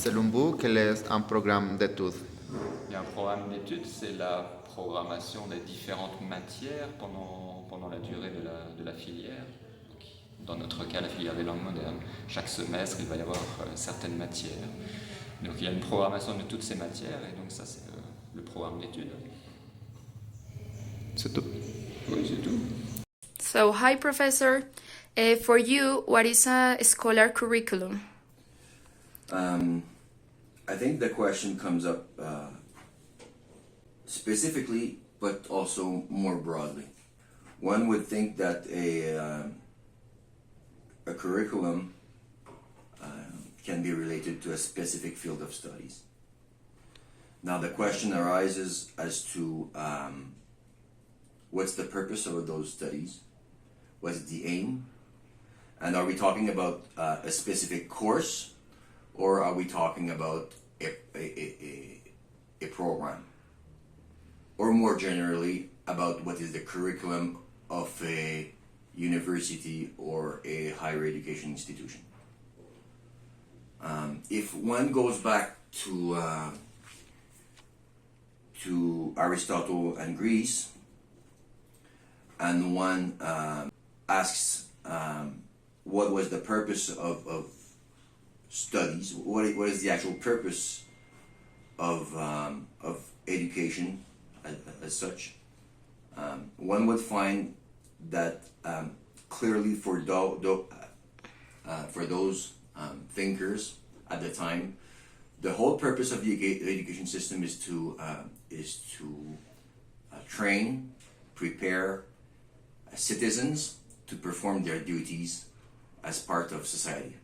Selon vous, quel est un programme d'études? Un programme d'études, c'est la programmation des différentes matières pendant la durée de la filière. Donc, dans notre cas, la filière des langues modernes. Chaque semestre, il va y avoir certaines matières. Donc il y a une programmation de toutes ces matières, et donc ça, c'est le programme d'études. C'est tout. Oui, c'est tout. So, hi, Professor. For you, what is a scholar curriculum? I think the question comes up specifically, but also more broadly. One would think that a curriculum can be related to a specific field of studies. Now the question arises as to what's the purpose of those studies? What's the aim? And are we talking about a specific course, or are we talking about a program? Or more generally, about what is the curriculum of a university or a higher education institution? If one goes back to Aristotle and Greece, and one asks what was the purpose of studies, what is the actual purpose of education as such, one would find that clearly for those thinkers at the time, the whole purpose of the education system is to train, prepare citizens to perform their duties as part of society.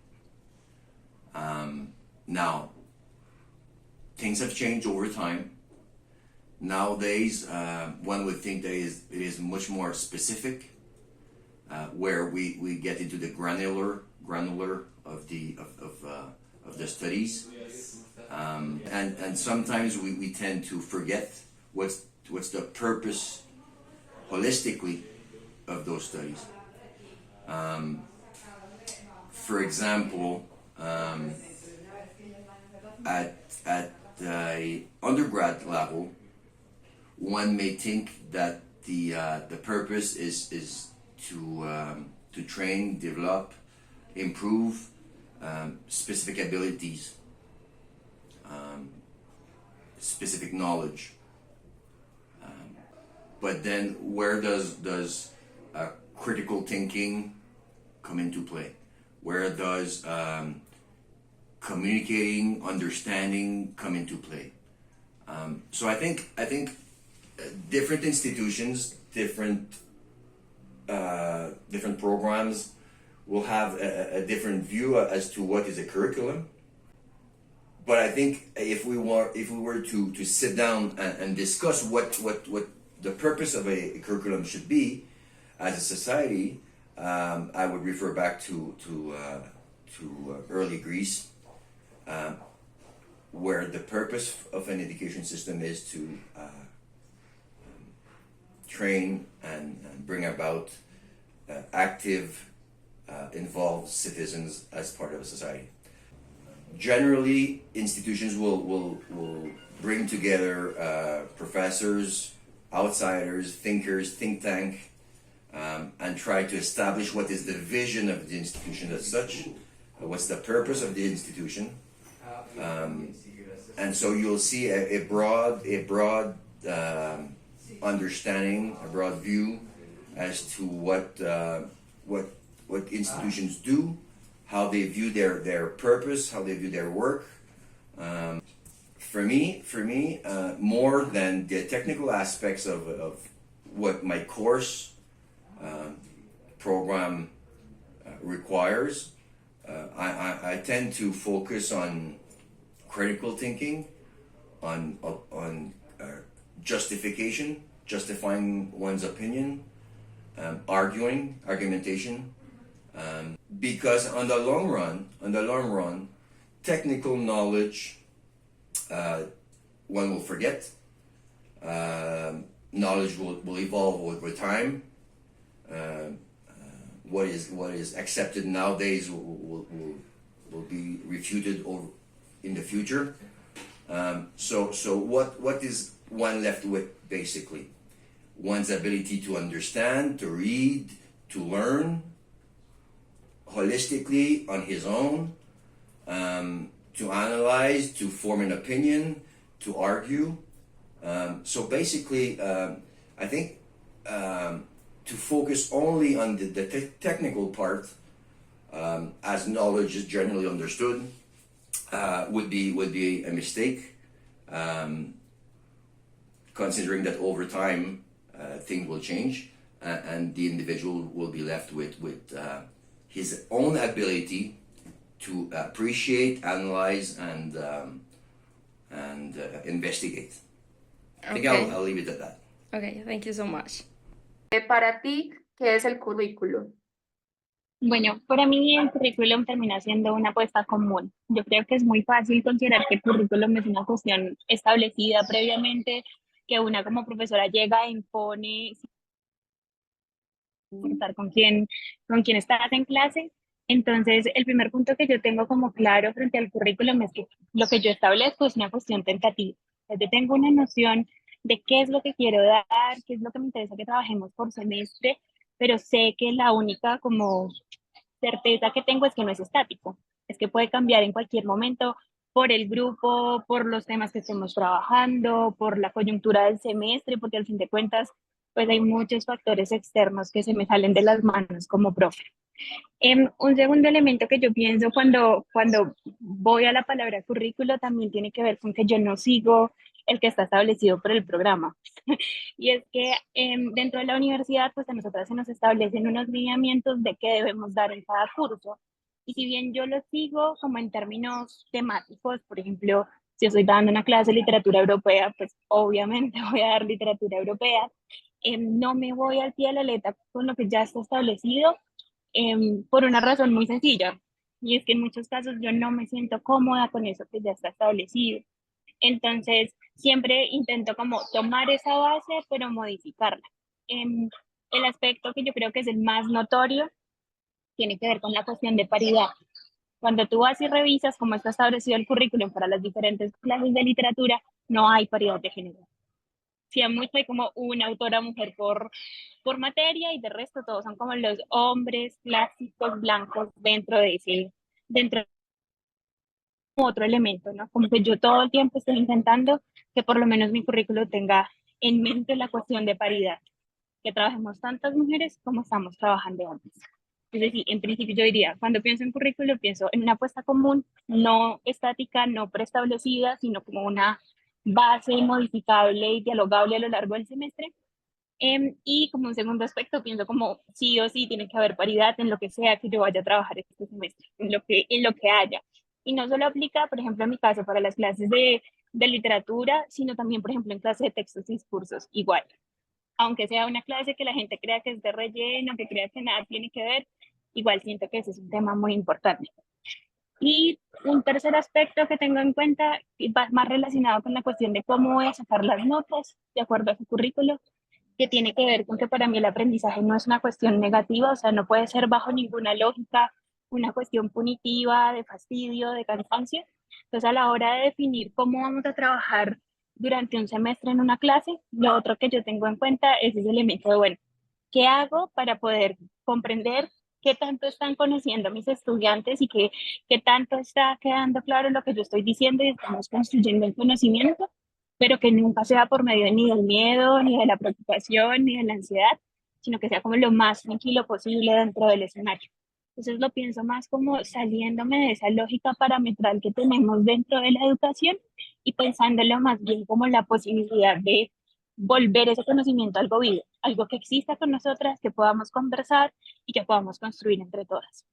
Now, things have changed over time. Nowadays, one would think that it is much more specific, where we get into the granular of the studies, and sometimes we tend to forget what's the purpose holistically of those studies. For example, at the undergrad level, one may think that the purpose is to train, develop, improve specific abilities, specific knowledge. But then, where does critical thinking come into play? Where does communicating, understanding come into play? So I think different institutions, different programs will have a different view as to what is a curriculum. But I think if we were to sit down and discuss what the purpose of a curriculum should be as a society, I would refer back to early Greece, where the purpose of an education system is to train and bring about active, involved citizens as part of a society. Generally, institutions will bring together professors, outsiders, thinkers, think tank, and try to establish what is the vision of the institution as such, what's the purpose of the institution, and so you'll see a broad understanding, a broad view as to what institutions do, how they view their purpose, how they view their work. For me, more than the technical aspects of what my course program requires, I tend to focus on critical thinking, on justification, justifying one's opinion, argumentation, because on the long run, technical knowledge one will forget. Knowledge will evolve over time. What is accepted nowadays will be refuted in the future. So what is one left with, basically? One's ability to understand, to read, to learn holistically on his own, to analyze, to form an opinion, to argue. So basically, I think to focus only on the technical part, as knowledge is generally understood, would be a mistake, considering that over time things will change, and the individual will be left with his own ability to appreciate, analyze, and investigate. I think Okay. I'll leave it at that. Okay, thank you so much. Para ti, ¿qué es el currículo? Bueno, para mí el currículum termina siendo una apuesta común. Yo creo que es muy fácil considerar que el currículum es una cuestión establecida previamente, que una como profesora llega e impone sin importar con quién estás en clase. Entonces, el primer punto que yo tengo como claro frente al currículum es que lo que yo establezco es una cuestión tentativa. O sea, yo tengo una noción de qué es lo que quiero dar, qué es lo que me interesa que trabajemos por semestre, pero sé que la única como certeza que tengo es que no es estático, es que puede cambiar en cualquier momento por el grupo, por los temas que estemos trabajando, por la coyuntura del semestre, porque al fin de cuentas, pues hay muchos factores externos que se me salen de las manos como profe. Un segundo elemento que yo pienso cuando voy a la palabra currículo también tiene que ver con que yo no sigo el que está establecido por el programa. Y es que dentro de la universidad, pues a nosotras se nos establecen unos lineamientos de qué debemos dar en cada curso. Y si bien yo lo sigo como en términos temáticos, por ejemplo, si estoy dando una clase de literatura europea, pues obviamente voy a dar literatura europea. No me voy al pie de la letra con lo que ya está establecido, por una razón muy sencilla, y es que en muchos casos yo no me siento cómoda con eso que ya está establecido. Entonces, siempre intento como tomar esa base, pero modificarla. El aspecto que yo creo que es el más notorio tiene que ver con la cuestión de paridad. Cuando tú vas y revisas cómo está establecido el currículum para las diferentes clases de literatura, no hay paridad de género. Sí, mucho hay como una autora mujer por materia y de resto todos son como los hombres clásicos blancos dentro de otro elemento, ¿no? Como que yo todo el tiempo estoy intentando que por lo menos mi currículo tenga en mente la cuestión de paridad, que trabajemos tantas mujeres como estamos trabajando hombres. Es decir, en principio yo diría, cuando pienso en currículo, pienso en una apuesta común, no estática, no preestablecida, sino como una base modificable y dialogable a lo largo del semestre. Y como un segundo aspecto, pienso como sí o sí tiene que haber paridad en lo que sea que yo vaya a trabajar este semestre, en lo que haya. Y no solo aplica, por ejemplo, en mi caso, para las clases de literatura, sino también, por ejemplo, en clase de textos y discursos, igual. Aunque sea una clase que la gente crea que es de relleno, que crea que nada tiene que ver, igual siento que ese es un tema muy importante. Y un tercer aspecto que tengo en cuenta, y va más relacionado con la cuestión de cómo voy a sacar las notas de acuerdo a su currículo, que tiene que ver con que para mí el aprendizaje no es una cuestión negativa, o sea, no puede ser bajo ninguna lógica una cuestión punitiva, de fastidio, de cansancio. Entonces, a la hora de definir cómo vamos a trabajar durante un semestre en una clase, lo otro que yo tengo en cuenta es ese elemento de, bueno, ¿qué hago para poder comprender qué tanto están conociendo mis estudiantes y qué tanto está quedando claro lo que yo estoy diciendo y estamos construyendo el conocimiento? Pero que nunca sea por medio ni del miedo, ni de la preocupación, ni de la ansiedad, sino que sea como lo más tranquilo posible dentro del escenario. Entonces lo pienso más como saliéndome de esa lógica parametral que tenemos dentro de la educación y pensándolo más bien como la posibilidad de volver ese conocimiento algo vivo, algo que exista con nosotras, que podamos conversar y que podamos construir entre todas.